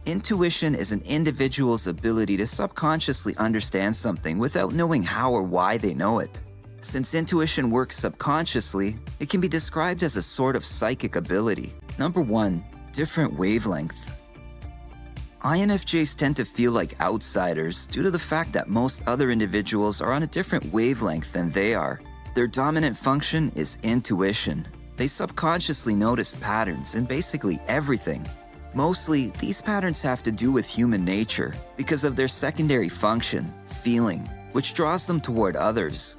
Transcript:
Intuition is an individual's ability to subconsciously understand something without knowing how or why they know it. Since intuition works subconsciously, it can be described as a sort of psychic ability. Number 1. Different wavelength. INFJs tend to feel like outsiders due to the fact that most other individuals are on a different wavelength than they are. Their dominant function is intuition. They subconsciously notice patterns in basically everything. Mostly, these patterns have to do with human nature because of their secondary function, feeling, which draws them toward others.